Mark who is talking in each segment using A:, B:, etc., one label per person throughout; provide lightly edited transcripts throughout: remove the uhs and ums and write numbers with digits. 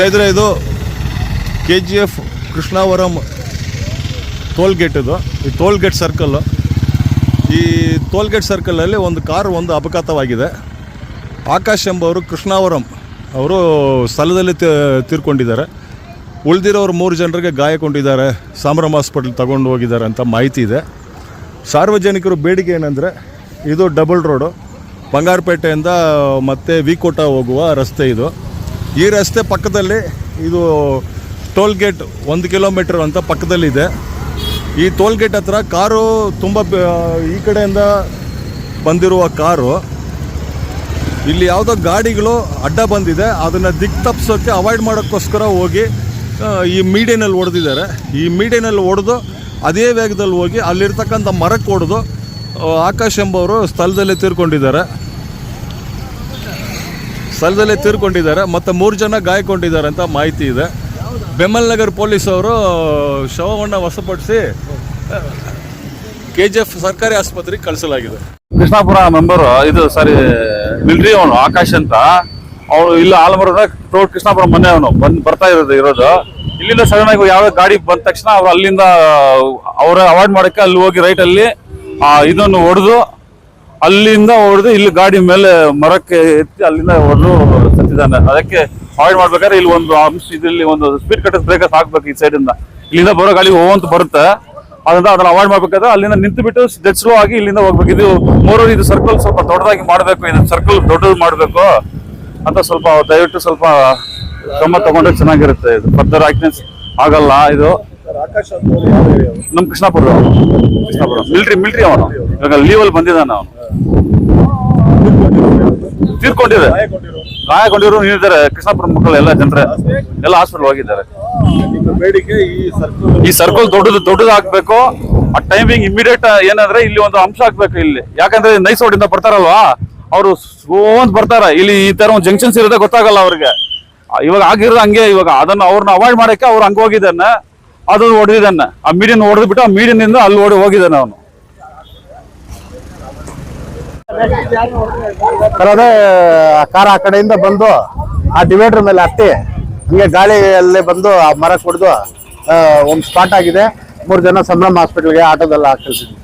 A: ಸ್ನೇಹಿತರೆ, ಇದು KGF ಕೃಷ್ಣಾವರಂ toll gate. ಈ ಟೋಲ್ ಗೇಟ್ ಸರ್ಕಲ್ಲು. ಈ ಟೋಲ್ ಗೇಟ್ ಸರ್ಕಲಲ್ಲಿ ಒಂದು ಅಪಘಾತವಾಗಿದೆ. ಆಕಾಶ್ ಎಂಬವರು ಕೃಷ್ಣಾವರಂ ಅವರು ಸ್ಥಳದಲ್ಲಿ ತೀರ್ಕೊಂಡಿದ್ದಾರೆ. ಉಳಿದಿರೋರು 3 ಜನರಿಗೆ ಗಾಯಗೊಂಡಿದ್ದಾರೆ. ಸಂಭ್ರಮ ಹಾಸ್ಪಿಟಲ್ ತಗೊಂಡು ಹೋಗಿದ್ದಾರೆ ಅಂತ ಮಾಹಿತಿ ಇದೆ. ಸಾರ್ವಜನಿಕರು ಬೇಡಿಕೆ ಏನಂದರೆ, ಇದು ಡಬಲ್ ರೋಡು, ಬಂಗಾರಪೇಟೆಯಿಂದ ಮತ್ತು ವಿಕೋಟ ಹೋಗುವ ರಸ್ತೆ ಇದು. ಈ ರಸ್ತೆ ಪಕ್ಕದಲ್ಲಿ ಇದು ಟೋಲ್ ಗೇಟ್ 1 ಕಿಲೋಮೀಟರ್ ಅಂತ ಪಕ್ಕದಲ್ಲಿದೆ. ಈ ಟೋಲ್ ಗೇಟ್ ಹತ್ರ ಕಾರು ತುಂಬ ಈ ಕಡೆಯಿಂದ ಬಂದಿರುವ ಕಾರು ಇಲ್ಲಿ ಯಾವುದೋ ಗಾಡಿಗಳು ಅಡ್ಡ ಬಂದಿದೆ. ಅದನ್ನು ತಪ್ಪಿಸೋಕ್ಕೆ ಅವಾಯ್ಡ್ ಮಾಡೋಕ್ಕೋಸ್ಕರ ಹೋಗಿ ಈ ಮೀಡಿಯನಲ್ಲಿ ಹೊಡೆದಿದ್ದಾರೆ. ಈ ಮೀಡಿಯನಲ್ಲಿ ಹೊಡೆದು ಅದೇ ವೇಗದಲ್ಲಿ ಹೋಗಿ ಅಲ್ಲಿರ್ತಕ್ಕಂಥ ಮರಕ್ಕೆ ಹೊಡೆದು ಆಕಾಶ್ ಎಂಬವರು ಸ್ಥಳದಲ್ಲೇ ತೀರ್ಕೊಂಡಿದ್ದಾರೆ. ಮತ್ತು 3 ಜನ ಗಾಯಗೊಂಡಿದ್ದಾರೆ ಅಂತ ಮಾಹಿತಿ ಇದೆ. ಬೆಮ್ಮಲ್ ನಗರ್ ಪೊಲೀಸ್ ಅವರು ಶವವನ್ನು ವಶಪಡಿಸಿ KGF ಸರ್ಕಾರಿ ಆಸ್ಪತ್ರೆಗೆ ಕಳಿಸಲಾಗಿದೆ.
B: ಕೃಷ್ಣಾಪುರ ಮೆಂಬರು ಇದು ಮಿಲಿಟರಿ ಅವನು ಆಕಾಶ್ ಅಂತ. ಅವನು ಇಲ್ಲ ಆಲಮರದ ಕೃಷ್ಣಾಪುರ ಮನೆ ಅವನು ಬರ್ತಾ ಇರೋದು. ಇಲ್ಲಿಂದ ಸಡನ್ ಆಗಿ ಯಾವ ಗಾಡಿ ಬಂದ ತಕ್ಷಣ ಅವ್ರು ಅಲ್ಲಿಂದ ಅವಾಯ್ಡ್ ಮಾಡಕ್ಕೆ ಅಲ್ಲಿ ಹೋಗಿ ರೈಟ್ ಅಲ್ಲಿ ಇದನ್ನು ಹೊಡೆದು ಅಲ್ಲಿಂದ ಇಲ್ಲಿ ಗಾಡಿ ಮೇಲೆ ಮರಕ್ಕೆ ಎತ್ತಿ ಅಲ್ಲಿಂದ ಹೊಡೆದು ಸತ್ತಿದ್ದಾನೆ. ಅದಕ್ಕೆ ಅವಾಯ್ಡ್ ಮಾಡ್ಬೇಕಾದ್ರೆ ಇಲ್ಲಿ ಒಂದು ಇದರಲ್ಲಿ ಒಂದು ಸ್ಪೀಡ್ ಕಟ್ ಬ್ರೇಕರ್ಸ್ ಹಾಕ್ಬೇಕು. ಈ ಸೈಡ್ ಇಂದ ಇಲ್ಲಿಂದ ಬರೋ ಗಾಡಿ ಹೋಗಂತ ಬರುತ್ತೆ. ಅದನ್ನ ಅವಾಯ್ಡ್ ಮಾಡ್ಬೇಕಾದ್ರೆ ಅಲ್ಲಿಂದ ನಿಂತು ಬಿಟ್ಟು ಡೆಡ್ ಸ್ಲೋ ಆಗಿ ಇಲ್ಲಿಂದ ಹೋಗ್ಬೇಕು. ಇದು ಸರ್ಕಲ್ ಸ್ವಲ್ಪ ದೊಡ್ಡದಾಗಿ ಮಾಡಬೇಕು, ಇದು ಸರ್ಕಲ್ ದೊಡ್ಡದು ಮಾಡಬೇಕು ಅಂತ ದಯವಿಟ್ಟು ಸ್ವಲ್ಪ ಕ್ರಮ ತಗೊಂಡ್ರೆ ಚೆನ್ನಾಗಿರುತ್ತೆ. ಇದು ಫರ್ದರ್ ಆಕ್ಸಿಡೆಂಟ್ಸ್ ಆಗಲ್ಲ. ಇದು ನಮ್ ಕೃಷ್ಣಾಪುರ ಮಿಲಿಟರಿ ಅವನು ಇವಾಗ ಲೀವಲ್ಲಿ ಬಂದಿದ್ದಾನೆ. ಅವನು ತೀರ್ಕೊಂಡಿದ್ದಾರೆ, ಗಾಯಗೊಂಡಿರೋ ನೀಡಿದ್ದಾರೆ. ಕೃಷ್ಣಾಪುರ ಮಕ್ಕಳು ಎಲ್ಲ ಜನರೇ ಎಲ್ಲ ಹಾಸ್ಪಿಟಲ್ ಹೋಗಿದ್ದಾರೆ. ಈ ಸರ್ಕಲ್ ದೊಡ್ಡದು ಹಾಕ್ಬೇಕು. ಆ ಟೈಮಿಂಗ್ ಇಮಿಡಿಯೇಟ್ ಏನಂದ್ರೆ ಇಲ್ಲಿ ಒಂದು ಅಂಶ ಹಾಕ್ಬೇಕು ಇಲ್ಲಿ. ಯಾಕಂದ್ರೆ ನೈಸ್ ರೋಡಿಂದ ಬರ್ತಾರಲ್ವಾ, ಅವರು ಅಂತ ಬರ್ತಾರ. ಇಲ್ಲಿ ಈ ತರ ಒಂದು ಜಂಕ್ಷನ್ಸ್ ಇರೋದೇ ಗೊತ್ತಾಗಲ್ಲ ಅವ್ರಿಗೆ. ಇವಾಗ ಆಗಿರೋದು ಹಂಗೆ. ಇವಾಗ ಅದನ್ನ ಅವ್ರನ್ನ ಅವಾಯ್ಡ್ ಮಾಡಕ್ಕೆ ಅವ್ರು ಹಂಗ ಹೋಗಿದ್ದಾನೆ. ಅದು ಹೊಡೆದಿದ್ದಾನೆ. ಆ ಮೀಡಿಯನ್ ಹೊಡೆದ್ಬಿಟ್ಟು ಆ ಮೀಡಿಯನ್ ಅಲ್ಲಿ ಹೋಗಿದ್ದಾನೆ ಅವನು.
C: ಅದೇ ಕಾರ ಆ ಕಡೆಯಿಂದ ಬಂದು ಆ ಡಿವೈಡರ್ ಮೇಲೆ ಹತ್ತಿ ಹಂಗೆ ಗಾಳಿಯಲ್ಲೇ ಬಂದು ಆ ಮರ ಕುಡಿದು ಒಂದು ಸ್ಪಾಟ್ ಆಗಿದೆ. 3 ಜನ ಸಂಭ್ರಮ ಹಾಸ್ಪಿಟಲ್ಗೆ ಆಟೋದಲ್ಲ ಕಳಿಸಿದ್ವಿ.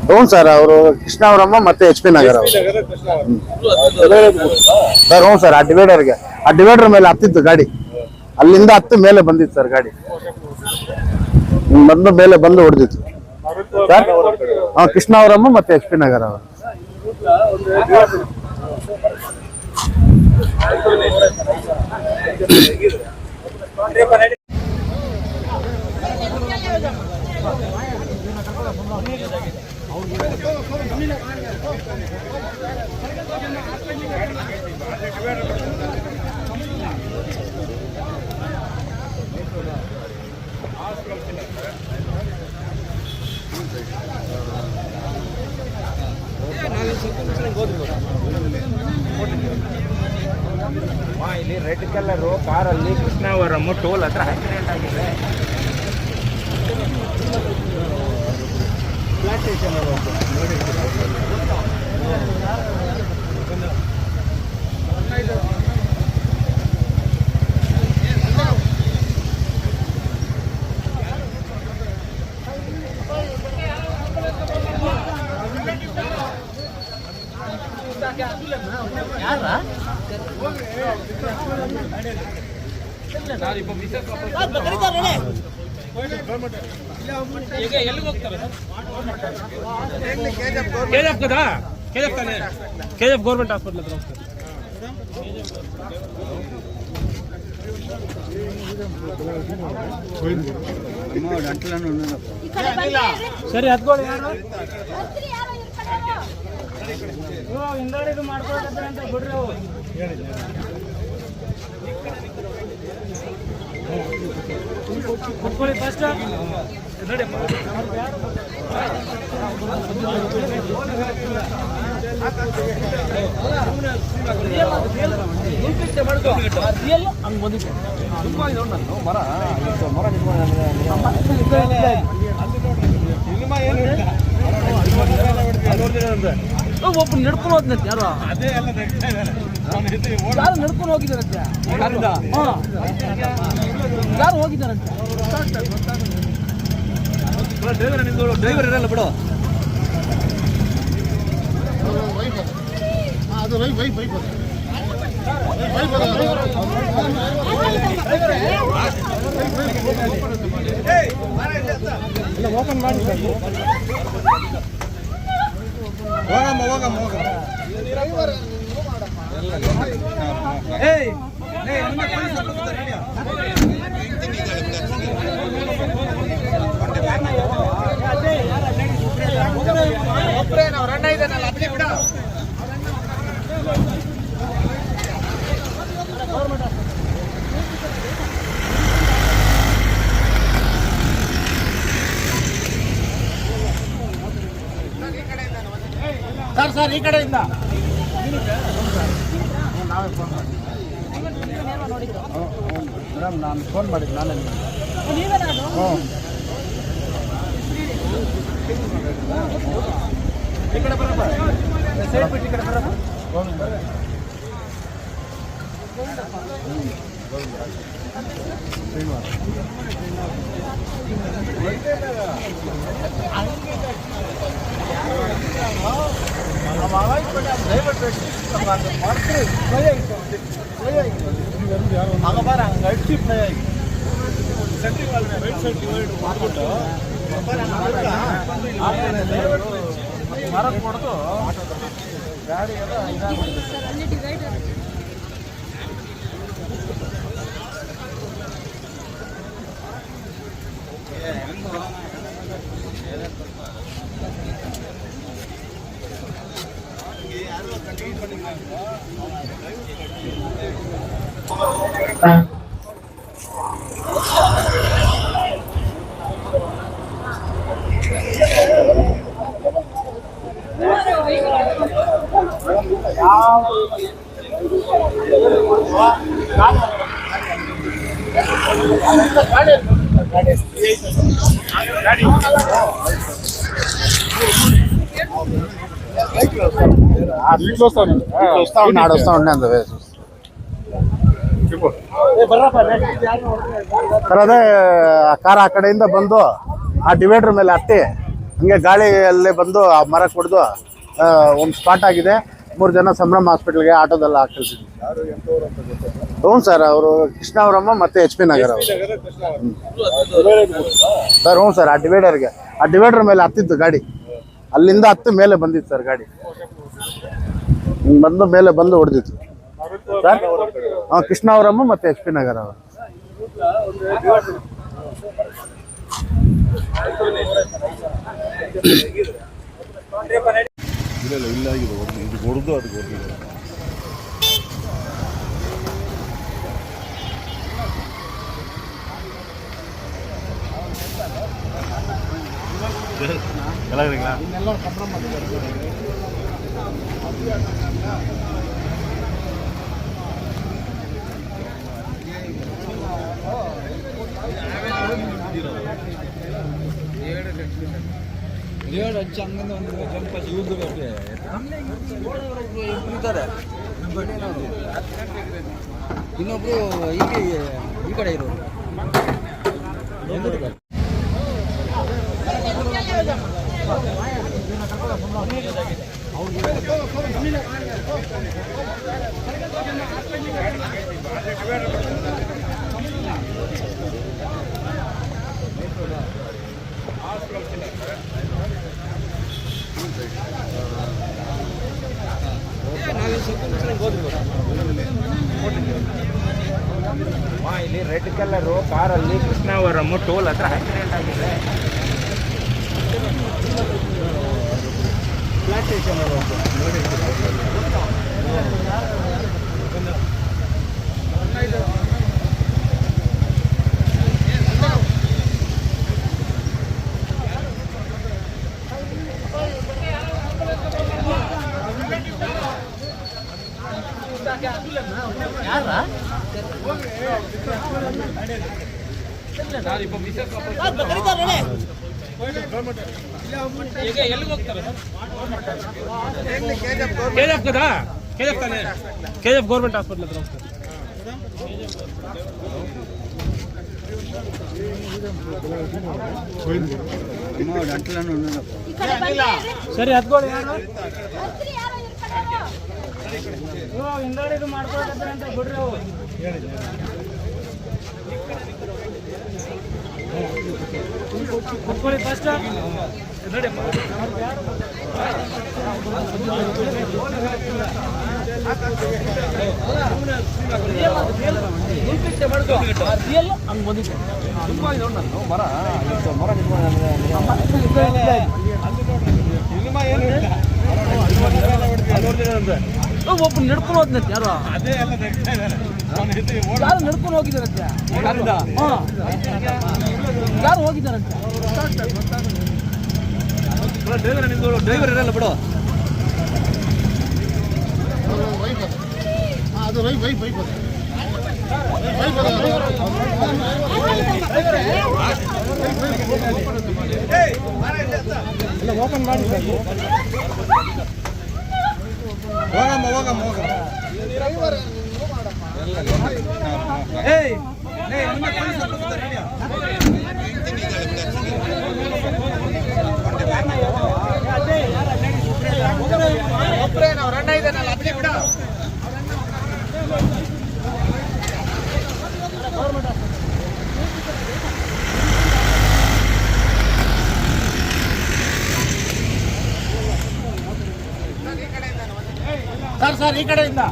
C: ಹ್ಞೂ ಸರ್, ಅವರು ಕೃಷ್ಣಾವರಮ್ಮ ಮತ್ತೆ HP ನಗರ ಸರ್. ಹ್ಞೂ ಸರ್, ಆ ಡಿವೈಡರ್ ಮೇಲೆ ಹತ್ತಿತ್ತು ಗಾಡಿ. ಅಲ್ಲಿಂದ ಹತ್ತು ಮೇಲೆ ಬಂದಿತ್ತು ಸರ್ ಗಾಡಿ. ಮೇಲೆ ಬಂದು ಹೊಡೆದಿತ್ತು ಸರ್. ಕೃಷ್ಣಾವರಮ್ಮ ಮತ್ತೆ HP ನಗರ ಅವರು.
D: ಇಲ್ಲಿ ರೆಡ್ ಕಲರು ಕಾರಲ್ಲಿ ಕೃಷ್ಣಾವರಂ ಟೋಲ್ ಹತ್ರ ಆಕ್ಸಿಡೆಂಟ್ ಆಗಿದೆ. Flat station KGF government hospital ಹತ್ರ ಹೋಗ್ತಾರೆ. ಸರಿ ಹತ್ಕೊಳ್ಳಿ. ಹಿಂದಾಡಿ ಮಾಡ್ಕೊಳ್ತಾರೆ ಅಂತ ಬಿಡ್ರಿ. ಅವು ಕುತ್ಕೊಳ್ಳಿ ಫಸ್ಟ್. ಮರ
E: ಒಬ್ಬ ನಡ್ಕೊಂಡು ಹೋದ್ನಂತೆ ಯಾರು ಯಾರು ನಡ್ಕೊಂಡು ಹೋಗಿದಾರಂತೆ ಯಾರು ಹೋಗಿದಾರಂತೆ ಡ್ರೈವರ್ ಇರಲ್ಲ ಬಿಡು ಓಪನ್ ಮಾಡಿ ಸರ್ ಈ ಕಡೆಯಿಂದ ಮೇಡಮ್ ನಾನು ಫೋನ್ ಮಾಡಿದ್ದು ನಾನೇ ಈ ಕಡೆ ಬರಪ್ಪ ಸೈಡ್ ಬಿಟ್ಟು ಈ ಕಡೆ ಬರಪ್ಪ ಮರ ಕೊಡ್ದು ಗಾಡಿ ಎಲ್ಲ
C: ಸರ್ ಅದೇ ಕಾರ್ ಆ ಕಡೆಯಿಂದ ಬಂದು ಆ ಡಿವೈಡರ್ ಮೇಲೆ ಹತ್ತಿ ಹಂಗೆ ಗಾಳಿಯಲ್ಲೇ ಬಂದು ಆ ಮರ ಕುಡಿದು ಒಂದು ಸ್ಪಾಟ್ ಆಗಿದೆ. 3 ಜನ ಸಂಭ್ರಮ ಹಾಸ್ಪಿಟಲ್ಗೆ ಆಟೋದೆಲ್ಲ ಕಳಿಸಿದ್ವಿ. ಹ್ಞೂ ಸರ್, ಅವರು ಕೃಷ್ಣಾವರಮ್ಮ ಮತ್ತು HP ನಗರ ಅವರು ಸರ್. ಹ್ಞೂ ಸರ್, ಆ ಡಿವೈಡರ್ ಮೇಲೆ ಹತ್ತಿತ್ತು ಗಾಡಿ. ಅಲ್ಲಿಂದ ಹತ್ತು ಮೇಲೆ ಬಂದಿತ್ತು ಸರ್ ಗಾಡಿ. ಬಂದು ಮೇಲೆ ಬಂದು ಹೊಡೆದಿತ್ತು ಸರ್. ಹಾಂ, ಕೃಷ್ಣಾವರಮ್ಮ ಮತ್ತು HP ನಗರ ಅವರು.
A: ಇಲ್ಲ ಆಗಿದೆ, ಇದು ಹೊಡೆದು ಅದು ಹೊಡೆದಿದೆ.
E: ಇನ್ನೊಬ್ರು ಇಲ್ಲಿ ಈ ಕಡೆ ಇರೋರು
D: ಇಲ್ಲಿ ರೆಡ್ ಕಲರು ಕಾರಲ್ಲಿ ಕೃಷ್ಣಾವರಂ ಟೋಲ್ ಹತ್ರ ಆಕ್ಸಿಡೆಂಟ್ ಆಗಿದೆ. ಫ್ಲಾಟ್ ಸ್ಟೇಷನ್
E: ಯಾರ
F: ಈಗ ಎಲ್ಲಿಗೆ ಹೋಗ್ತಾರೆ ಕೆಜಿಎಫ್ కదా ಕೆಜಿಎಫ್ ತಾನೆ ಕೆಜಿಎಫ್ ಗೌರ್ಮೆಂಟ್ ಹಾಸ್ಪಿಟಲ್ ಹತ್ರ ಹೋಗ್ತಾರೆ ಸರಿ ಹತ್ಕೊಳ್ಳಿ ಹಿಂದಾಡಿದು ಮಾಡ್ಕೊಳ್ತಾರೆ ಅಂತ ಬಿಡ್ರಿ ಅವು ಹತ್ಕೊಳ್ಳಿ ಫಸ್ಟ್ ಹಂಗೆ ಬಂದಿತ್ತು ಒಬ್ಬ ನಡ್ಕೊಂಡು ಹೋದ್ನಂತೆ ಯಾರು ಯಾರು ನಡ್ಕೊಂಡು ಹೋಗಿದಾರಂತೆ ಯಾರು ಹೋಗಿದಾರಂತೆ ಡ್ರೈವರ್ ಇರಲ್ಲ ಬಿಡು
C: ಅದು
F: ಓಪನ್ ಮಾಡಿ ಹೋಗಮ್ಮ ಏಯ್ ಸರ್ ಈ ಕಡೆಯಿಂದ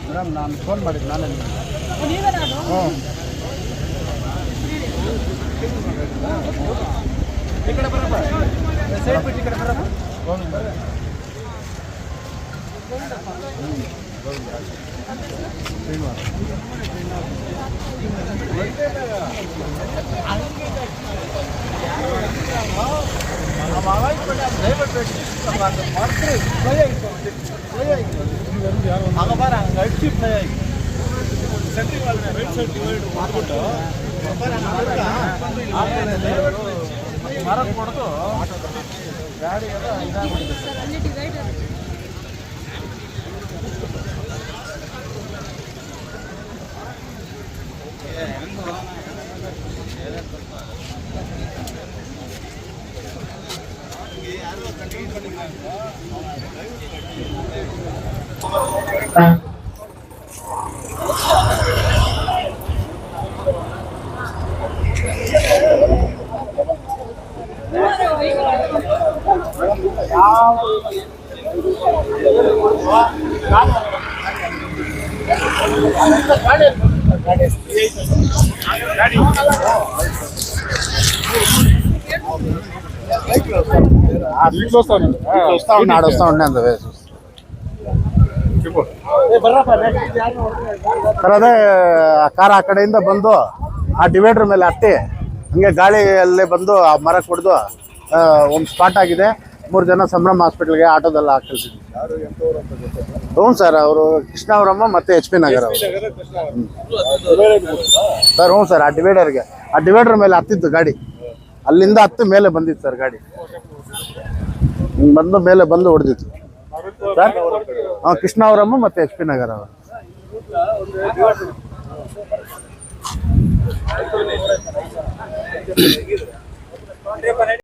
C: ಮೇಡಮ್ ನಾನು ಫೋನ್ ಮಾಡಿದ್ದು ನಾನೇ
F: ಈ ಕಡೆ ಬರಪ್ಪ ಸೈಡ್ ಬಿಟ್ಟು ಈ ಕಡೆ ಬರಪ್ಪ ಮರ ಕೊಡ್ದು ಗಾಡಿ
C: వస్తా ఉండే ಸರ್ ಅದೇ ಕಾರ್ ಆ ಕಡೆಯಿಂದ ಬಂದು ಆ ಡಿವೈಡರ್ ಮೇಲೆ ಹತ್ತಿ ಹಂಗೆ ಗಾಳಿಯಲ್ಲೇ ಬಂದು ಆ ಮರ ಕುಡಿದು ಒಂದು ಸ್ಪಾಟ್ ಆಗಿದೆ. 3 ಜನ ಸಂಭ್ರಮ ಹಾಸ್ಪಿಟಲ್ಗೆ ಆಟೋದಲ್ಲ ಕಳಿಸಿದ್ವಿ. ಹ್ಞೂ ಸರ್, ಅವರು ಕೃಷ್ಣಾವರಮ್ಮ ಮತ್ತು HP ನಗರ ಅವರು ಸರ್. ಹ್ಞೂ ಸರ್, ಆ ಡಿವೈಡರ್ ಮೇಲೆ ಹತ್ತಿದ್ದು ಗಾಡಿ, ಅಲ್ಲಿಂದ ಹತ್ತು ಮೇಲೆ ಬಂದಿತ್ತು ಸರ್ ಗಾಡಿ. ಬಂದು ಮೇಲೆ ಬಂದು ಹೊಡೆದಿತ್ತು ಸರ್. ಹಾಂ, ಕೃಷ್ಣಾವರಮ್ಮ ಮತ್ತು HP ನಗರ ಅವರು.